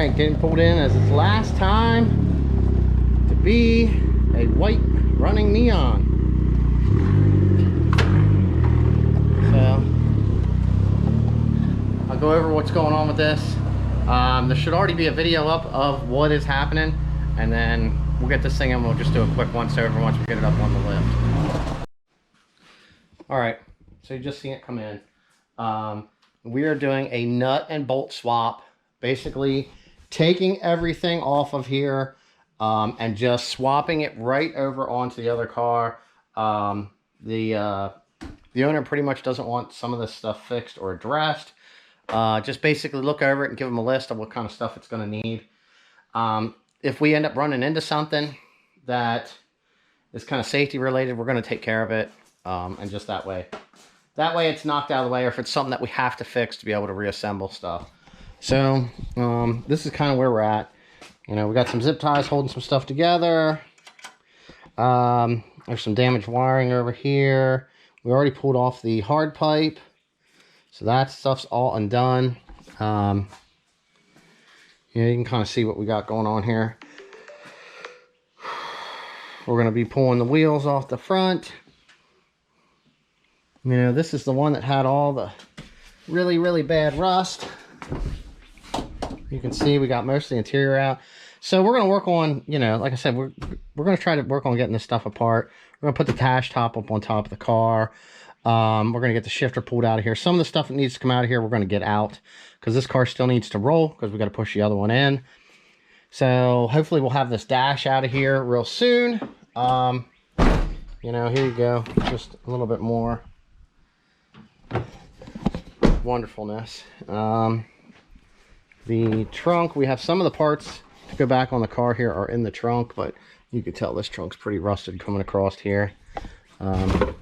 right, getting pulled in as its last time to be a white running neon. So I'll go over what's going on with this. There should already be a video up of what is happening, and then we'll get this thing and we'll just do a quick once over once we get it up on the lift. All right, so you just seen it come in. We are doing a nut and bolt swap, basically taking everything off of here and just swapping it right over onto the other car. The owner pretty much doesn't want some of this stuff fixed or addressed. Just basically look over it and give them a list of what kind of stuff it's going to need. If we end up running into something that is kind of safety related, we're going to take care of it. And just that way it's knocked out of the way, or if it's something that we have to fix to be able to reassemble stuff. So this is kind of where we're at. You know, we got some zip ties holding some stuff together. There's some damaged wiring over here. We already pulled off the hard pipe, so that stuff's all undone. You can kind of see what we got going on here. We're going to be pulling the wheels off the front. You know, this is the one that had all the really, really bad rust. You can see we got most of the interior out. So we're going to work on, you know, like I said, we're going to try to work on getting this stuff apart. We're going to put the dash top up on top of the car. We're going to get the shifter pulled out of here. Some of the stuff that needs to come out of here, we're going to get out, because this car still needs to roll, because we got to push the other one in. So hopefully we'll have this dash out of here real soon. You know, here you go. Just a little bit more wonderfulness. The trunk, we have some of the parts to go back on the car here are in the trunk, but you can tell this trunk's pretty rusted coming across here. I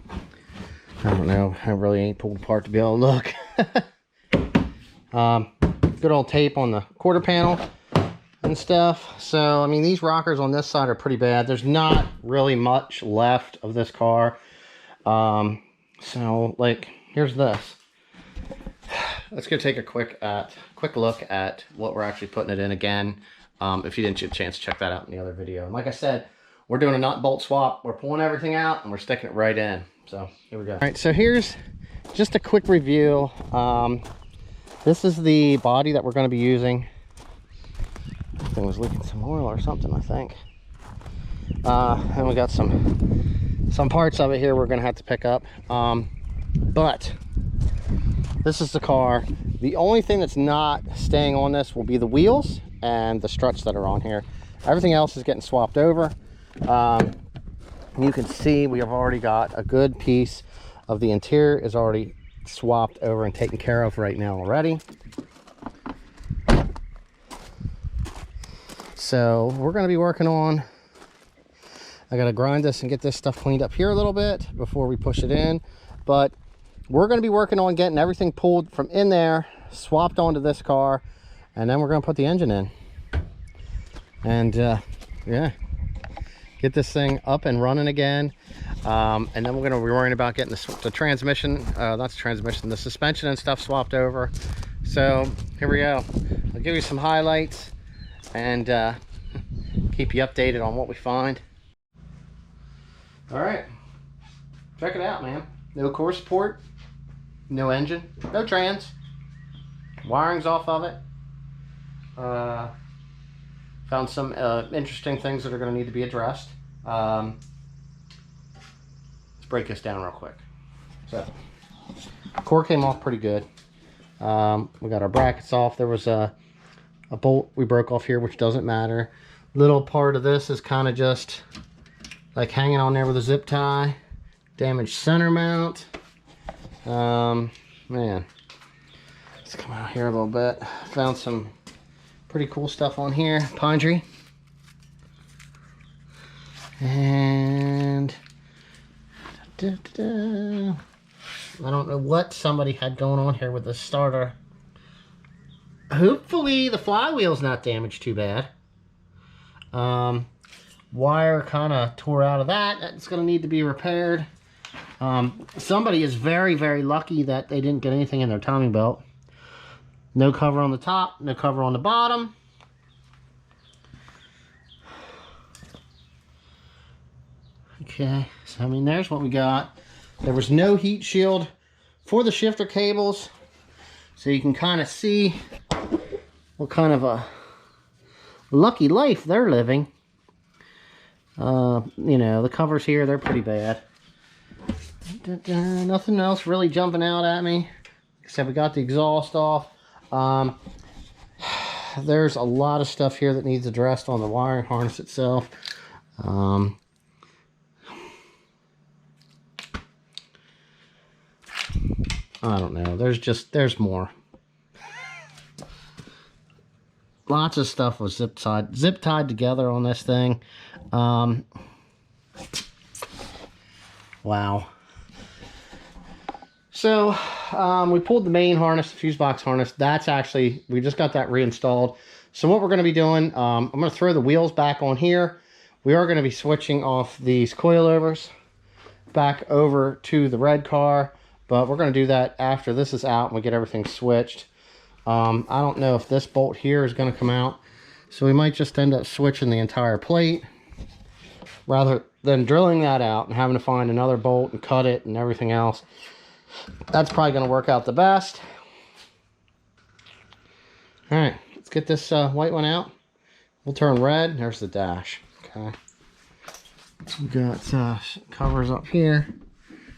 don't know, I really ain't pulled apart to be able to look. Good old tape on the quarter panel and stuff. So I mean, these rockers on this side are pretty bad. There's not really much left of this car. So like, here's this. Let's go take a quick look at what we're actually putting it in again. If you didn't get a chance to check that out in the other video. And like I said, we're doing a nut bolt swap. We're pulling everything out and we're sticking it right in. So here we go. All right, so here's just a quick review. This is the body that we're going to be using. This thing was leaking some oil or something, I think. And we got some parts of it here we're going to have to pick up. But this is the car. The only thing that's not staying on this will be the wheels and the struts that are on here. Everything else is getting swapped over. You can see we have already got a good piece of the interior is already swapped over and taken care of right now already. So we're going to be working on, I got to grind this and get this stuff cleaned up here a little bit before we push it in. But we're going to be working on getting everything pulled from in there, swapped onto this car, and then we're going to put the engine in. And yeah, get this thing up and running again. And then we're going to be worrying about getting the transmission, not the transmission, the suspension and stuff swapped over. So here we go. I'll give you some highlights and keep you updated on what we find. All right, check it out, man. No core support, no engine, no trans, wiring's off of it. Found some interesting things that are going to need to be addressed. Let's break this down real quick. So, core came off pretty good. We got our brackets off. There was a bolt we broke off here, which doesn't matter. Little part of this is kind of just like hanging on there with a zip tie. Damaged center mount. Man, let's come out here a little bit. Found some pretty cool stuff on here. Pine tree. And I don't know what somebody had going on here with the starter. Hopefully the flywheel's not damaged too bad. Wire kind of tore out of that. That's going to need to be repaired. Somebody is very, very lucky that they didn't get anything in their timing belt. No cover on the top, no cover on the bottom. Okay, so I mean, there's what we got. There was no heat shield for the shifter cables, so you can kind of see what kind of a lucky life they're living. You know, the covers here, they're pretty bad. Nothing else really jumping out at me, except we got the exhaust off. There's a lot of stuff here that needs addressed on the wiring harness itself. I don't know. There's more. Lots of stuff was zip tied together on this thing. Wow. So we pulled the main harness, the fuse box harness. That's actually, we just got that reinstalled. So what we're going to be doing, I'm going to throw the wheels back on here. We are going to be switching off these coilovers back over to the red car, but we're going to do that after this is out and we get everything switched. I don't know if this bolt here is going to come out, so we might just end up switching the entire plate rather than drilling that out and having to find another bolt and cut it and everything else. That's probably going to work out the best. All right, let's get this white one out. We'll turn red. There's the dash. Okay. We got covers up here.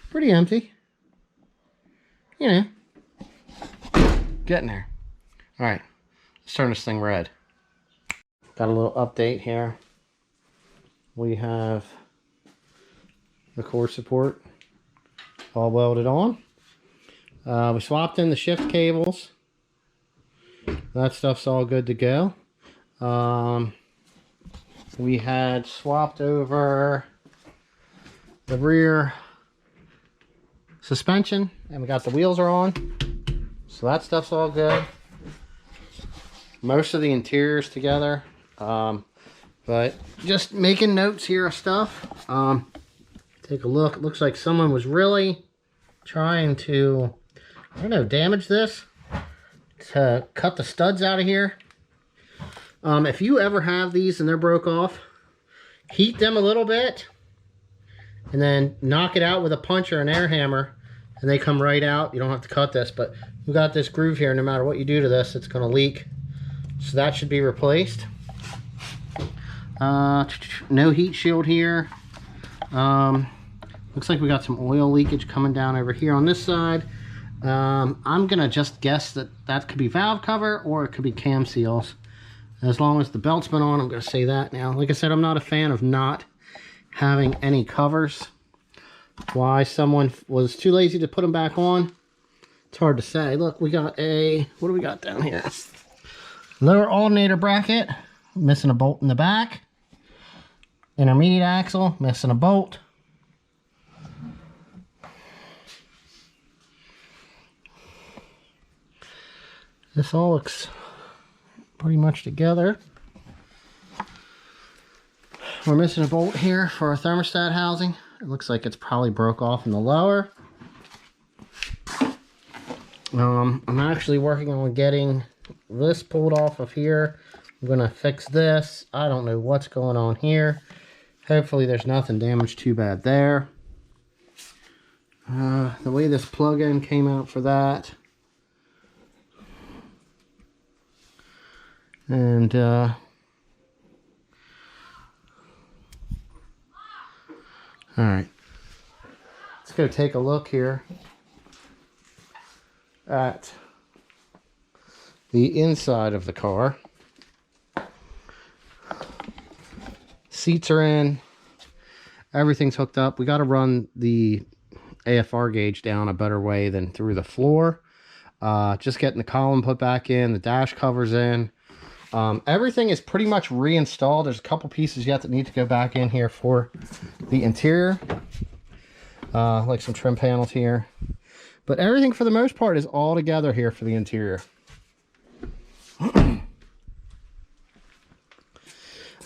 Pretty empty. You know. Getting there. All right, let's turn this thing red. Got a little update here. We have the core support all welded on. We swapped in the shift cables. That stuff's all good to go. We had swapped over the rear suspension, and we got the wheels are on. So that stuff's all good. Most of the interior's together. But just making notes here of stuff. Take a look. It looks like someone was really trying to, I don't know, damage this to cut the studs out of here. If you ever have these and they're broke off, heat them a little bit and then knock it out with a punch or an air hammer and they come right out. You don't have to cut this, but we got this groove here. No matter what you do to this, it's going to leak. So that should be replaced. No heat shield here. Looks like we got some oil leakage coming down over here on this side. I'm gonna just guess that that could be valve cover or it could be cam seals. As long as the belt's been on, I'm gonna say that now. Like I said, I'm not a fan of not having any covers. Why someone was too lazy to put them back on, it's hard to say. Look, we got a, what do we got down here? Lower alternator bracket, missing a bolt in the back. Intermediate axle, missing a bolt. This all looks pretty much together. We're missing a bolt here for our thermostat housing. It looks like it's probably broke off in the lower. I'm actually working on getting this pulled off of here. I'm gonna fix this. I don't know what's going on here. Hopefully there's nothing damaged too bad there. The way this plug-in came out for that. And all right, let's go take a look here at the inside of the car. Seats are in, everything's hooked up. We got to run the AFR gauge down a better way than through the floor. Just getting the column put back in, the dash covers in. Everything is pretty much reinstalled. There's a couple pieces yet that need to go back in here for the interior. Like some trim panels here. But everything for the most part is all together here for the interior.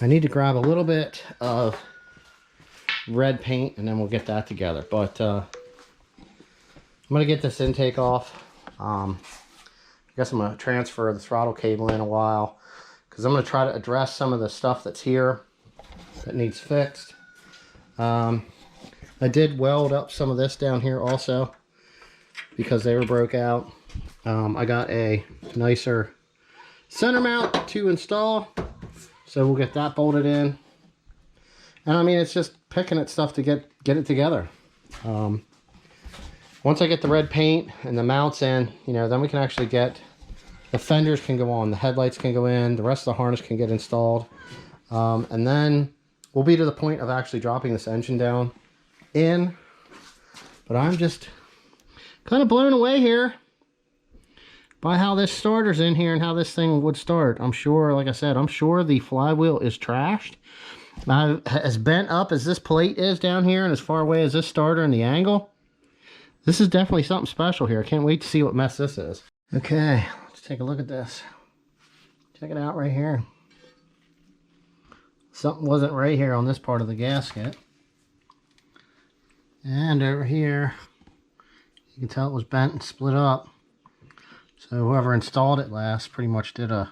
I need to grab a little bit of red paint and then we'll get that together. But I'm going to get this intake off. I guess I'm going to transfer the throttle cable in a while, because I'm going to try to address some of the stuff that's here that needs fixed. I did weld up some of this down here also because they were broke out. I got a nicer center mount to install, so we'll get that bolted in. And I mean, it's just picking at stuff to get it together. Once I get the red paint and the mounts in, you know, then we can actually get the fenders can go on, the headlights can go in, the rest of the harness can get installed, and then we'll be to the point of actually dropping this engine down in. But I'm just kind of blown away here by how this starter's in here and how this thing would start. I'm sure, like I said, I'm sure the flywheel is trashed. As bent up as this plate is down here and as far away as this starter and the angle, this is definitely something special here. I can't wait to see what mess this is. Okay, let's take a look at this. Check it out right here. Something wasn't right here on this part of the gasket. And over here, you can tell it was bent and split up. So whoever installed it last pretty much did a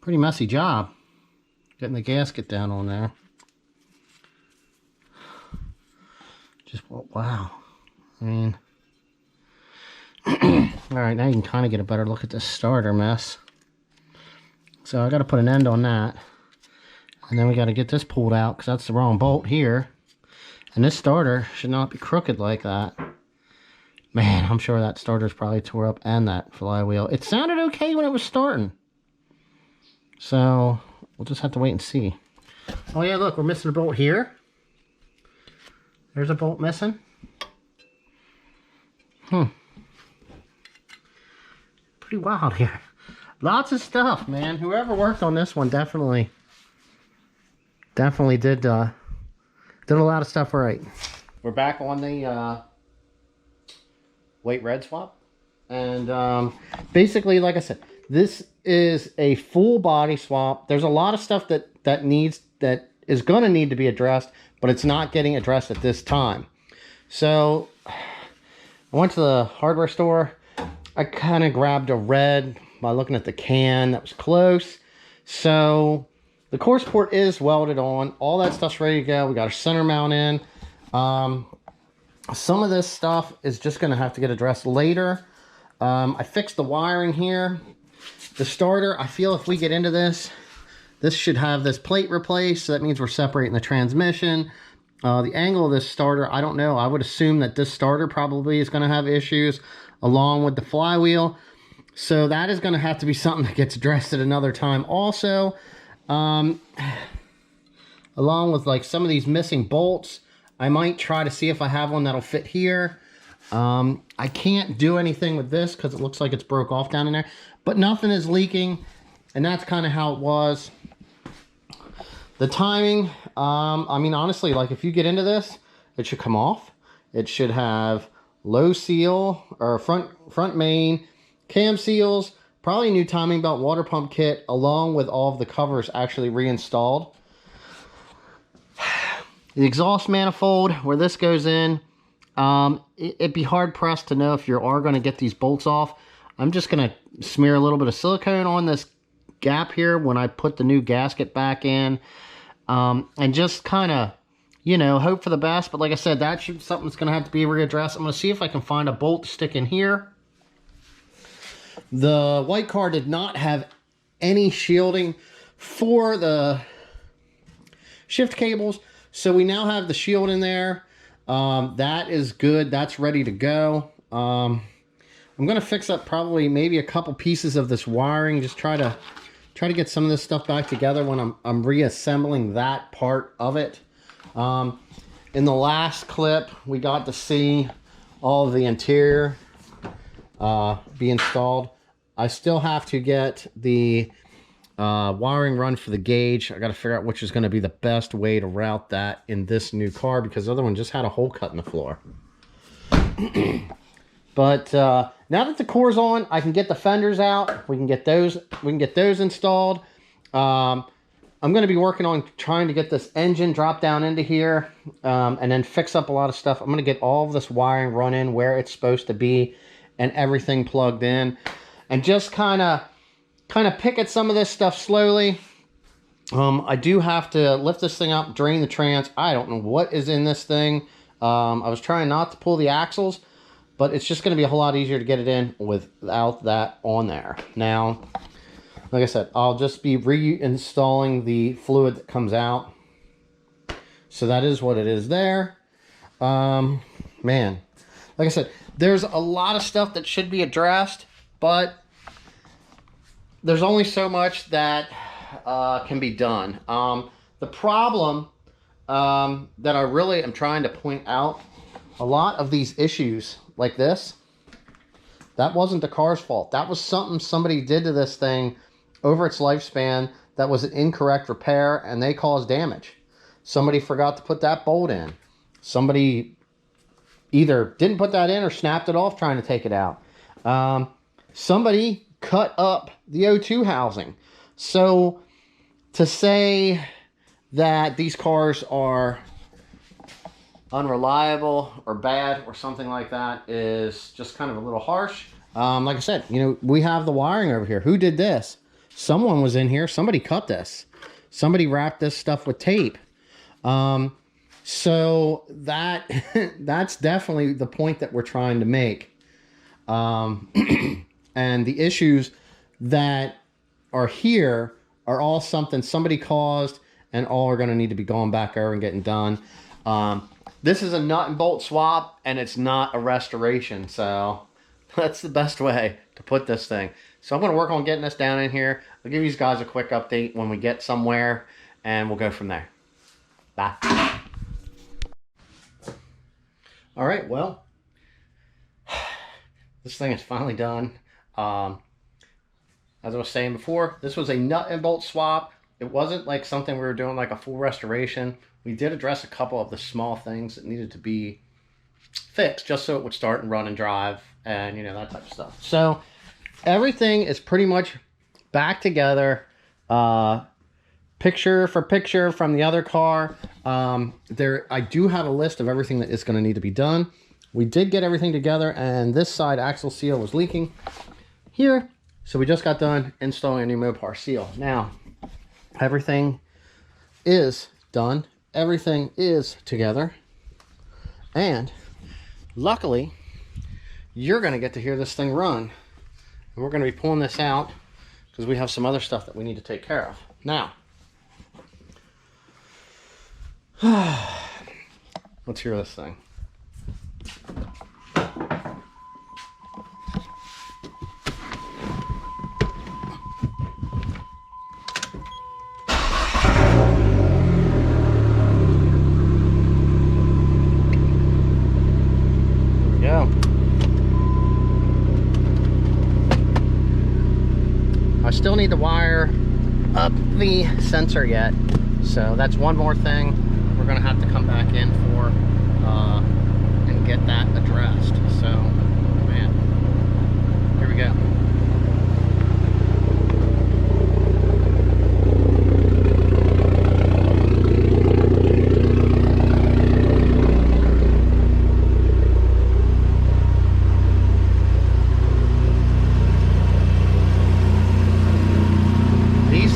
pretty messy job getting the gasket down on there. Just, wow. I mean, alright, now you can kind of get a better look at this starter mess. So I got to put an end on that. And then we got to get this pulled out because that's the wrong bolt here. And this starter should not be crooked like that. Man, I'm sure that starter's probably tore up and that flywheel. It sounded okay when it was starting. So we'll just have to wait and see. Oh yeah, look, we're missing a bolt here. There's a bolt missing. Pretty wild here. Lots of stuff, man. Whoever worked on this one definitely did a lot of stuff right. We're back on the white red swap, and basically, like I said, this is a full body swap. There's a lot of stuff that is going to need to be addressed, but it's not getting addressed at this time. So I went to the hardware store. I kind of grabbed a red by looking at the can. That was close. So the core support is welded on. All that stuff's ready to go. We got a center mount in. Some of this stuff is just going to have to get addressed later. I fixed the wiring here. The starter, I feel if we get into this, this should have this plate replaced. So that means we're separating the transmission. The angle of this starter, I don't know. I would assume that this starter probably is going to have issues along with the flywheel. So that is going to have to be something that gets addressed at another time also. Along with like some of these missing bolts, I might try to see if I have one that'll fit here. I can't do anything with this because it looks like it's broke off down in there, but nothing is leaking, and that's kind of how it was. The timing, I mean, honestly, like if you get into this, it should come off. It should have low seal or front main, cam seals, probably a new timing belt, water pump kit, along with all of the covers actually reinstalled. The exhaust manifold, where this goes in, it'd be hard pressed to know if you are going to get these bolts off. I'm just going to smear a little bit of silicone on this gap here when I put the new gasket back in, and just kind of, you know, hope for the best. But like I said, that's something that's going to have to be readdressed. I'm going to see if I can find a bolt to stick in here. The white car did not have any shielding for the shift cables, so we now have the shield in there. That is good. That's ready to go. I'm going to fix up probably maybe a couple pieces of this wiring, just try to get some of this stuff back together when I'm reassembling that part of it. In the last clip, we got to see all of the interior be installed. I still have to get the wiring run for the gauge. I got to figure out which is going to be the best way to route that in this new car, because the other one just had a hole cut in the floor. But now that the core's on, I can get the fenders out. We can get those installed. I'm going to be working on trying to get this engine dropped down into here, and then fix up a lot of stuff. I'm going to get all of this wiring run in where it's supposed to be and everything plugged in, and just kind of pick at some of this stuff slowly. I do have to lift this thing up, drain the trans. I don't know what is in this thing. I was trying not to pull the axles, but it's just going to be a whole lot easier to get it in without that on there. Now, like I said, I'll just be reinstalling the fluid that comes out. So that is what it is there. Man, like I said, there's a lot of stuff that should be addressed, but there's only so much that can be done. The problem that I really am trying to point out, a lot of these issues like this, that wasn't the car's fault. That was something somebody did to this thing over its lifespan that was an incorrect repair, and they caused damage. Somebody forgot to put that bolt in. Somebody either didn't put that in or snapped it off trying to take it out. Somebody cut up the O2 housing. So to say that these cars are unreliable or bad or something like that is just kind of a little harsh. Like I said, you know, we have the wiring over here. Who did this? Someone was in here. Somebody cut this. Somebody wrapped this stuff with tape. So that's definitely the point that we're trying to make. And the issues that are here are all something somebody caused, and all are going to need to be going back over and getting done. This is a nut and bolt swap, and it's not a restoration. So that's the best way to put this thing. So I'm going to work on getting this down in here. I'll give you guys a quick update when we get somewhere, and we'll go from there. Bye. All right, well, this thing is finally done. As I was saying before, this was a nut and bolt swap. It wasn't like something we were doing like a full restoration. We did address a couple of the small things that needed to be fixed just so it would start and run and drive and, you know, that type of stuff. So everything is pretty much back together, picture for picture from the other car. I do have a list of everything that is going to need to be done. We did get everything together, and this side axle seal was leaking here. So we just got done installing a new Mopar seal. Now, everything is done. Everything is together. And luckily, you're going to get to hear this thing run. And we're going to be pulling this out because we have some other stuff that we need to take care of. Now, let's hear this thing. I still need to wire up the sensor yet, so that's one more thing we're gonna have to come back in for and get that addressed. So, man, here we go.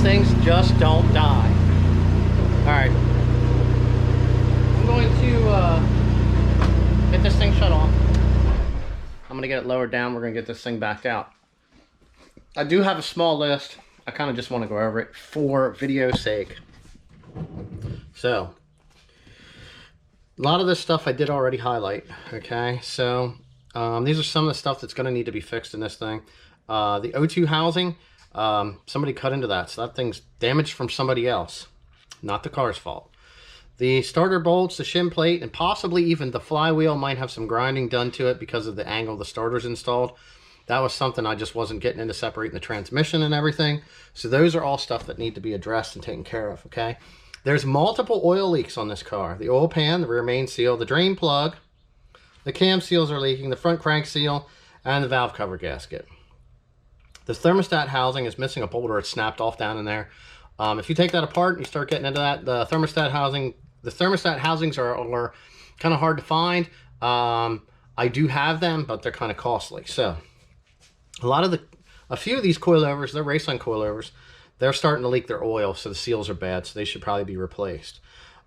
Things just don't die. Alright, I'm going to get this thing shut off. I'm going to get it lowered down. We're going to get this thing backed out. I do have a small list. I kind of just want to go over it for video's sake. So, a lot of this stuff I did already highlight. Okay, so these are some of the stuff that's going to need to be fixed in this thing. The O2 housing. Somebody cut into that, so that thing's damaged from somebody else, not the car's fault. The starter bolts, the shim plate, and possibly even the flywheel might have some grinding done to it because of the angle the starter's installed. That was something I just wasn't getting into separating the transmission and everything. So those are all stuff that need to be addressed and taken care of, okay? There's multiple oil leaks on this car. The oil pan, the rear main seal, the drain plug, the cam seals are leaking, the front crank seal, and the valve cover gasket. The thermostat housing is missing a bolt, or it's snapped off down in there. If you take that apart and you start getting into that, the thermostat housings are kind of hard to find. I do have them, but they're kind of costly. So a few of these coilovers, they're raceline coilovers. they're starting to leak their oil, so the seals are bad, so they should probably be replaced.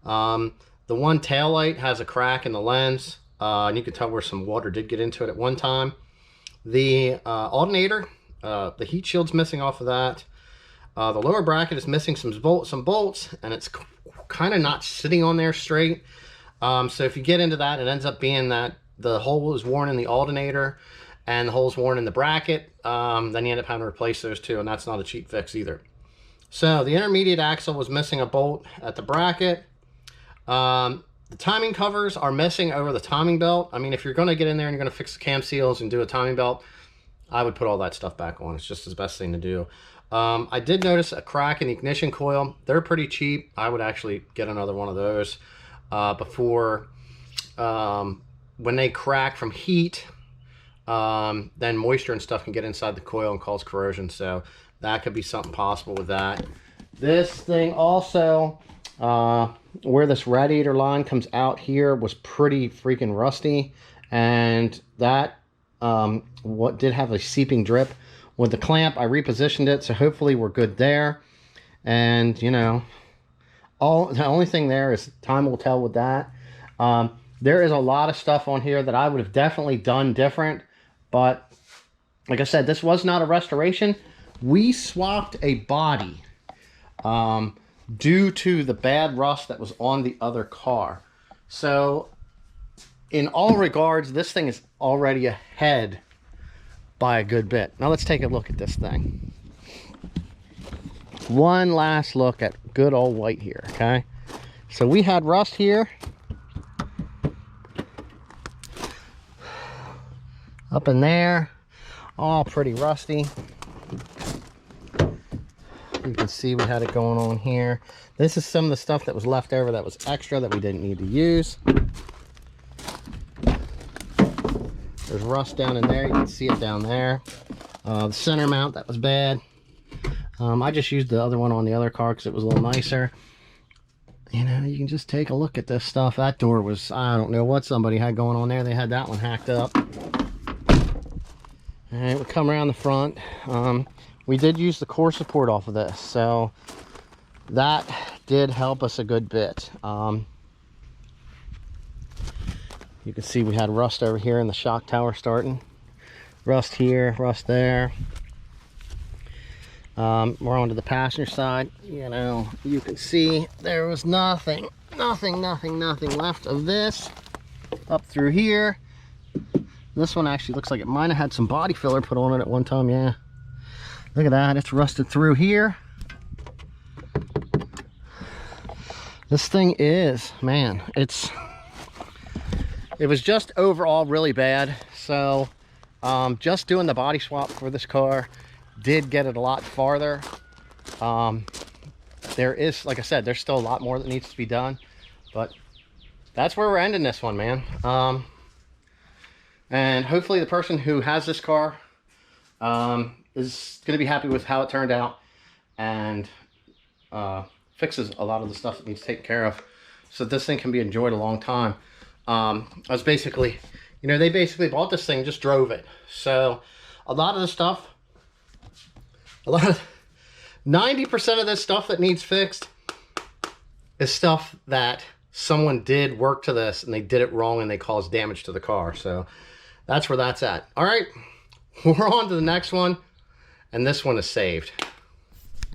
The one tail light has a crack in the lens, and you can tell where some water did get into it at one time. The alternator, the heat shield's missing off of that. The lower bracket is missing some bolts, and it's kind of not sitting on there straight. So if you get into that, it ends up being that the hole is worn in the alternator and the hole's worn in the bracket. Then you end up having to replace those two, and that's not a cheap fix either. So the intermediate axle was missing a bolt at the bracket. The timing covers are missing over the timing belt. I mean, if you're going to get in there and you're going to fix the cam seals and do a timing belt, I would put all that stuff back on. It's just the best thing to do. I did notice a crack in the ignition coil. They're pretty cheap. I would actually get another one of those before when they crack from heat, then moisture and stuff can get inside the coil and cause corrosion. So that could be something possible with that. This thing also, where this radiator line comes out here, was pretty freaking rusty, and that what did have a seeping drip. With the clamp, I repositioned it, so hopefully we're good there. And you know, the only thing there is time will tell with that. There is a lot of stuff on here that I would have definitely done different, but like I said, this was not a restoration. We swapped a body due to the bad rust that was on the other car. So in all regards, this thing is already ahead by a good bit. Now let's take a look at this thing. One last look at good old white here, okay? So we had rust here. Up in there, all pretty rusty. You can see we had it going on here. This is some of the stuff that was left over that was extra that we didn't need to use. There's rust down in there. You can see it down there. The center mount, that was bad. I just used the other one on the other car because it was a little nicer. You know, you can just take a look at this stuff. That door was, I don't know what somebody had going on there. They had that one hacked up. All right, we come around the front. We did use the core support off of this, so that did help us a good bit. You can see we had rust over here in the shock tower starting. Rust here, rust there. We're onto the passenger side. You know, you can see there was nothing left of this up through here. This one actually looks like it might have had some body filler put on it at one time. Yeah, look at that, it's rusted through here. This thing is, man, it was just overall really bad. So just doing the body swap for this car did get it a lot farther. There is, like I said, there's still a lot more that needs to be done, but that's where we're ending this one, man. And hopefully the person who has this car is going to be happy with how it turned out, and fixes a lot of the stuff that needs taken care of, so this thing can be enjoyed a long time. I was basically, you know, they basically bought this thing, just drove it. So a lot of the stuff, 90% of this stuff that needs fixed is stuff that someone did work to this and they did it wrong and they caused damage to the car. So that's where that's at. All right, we're on to the next one, and this one is saved.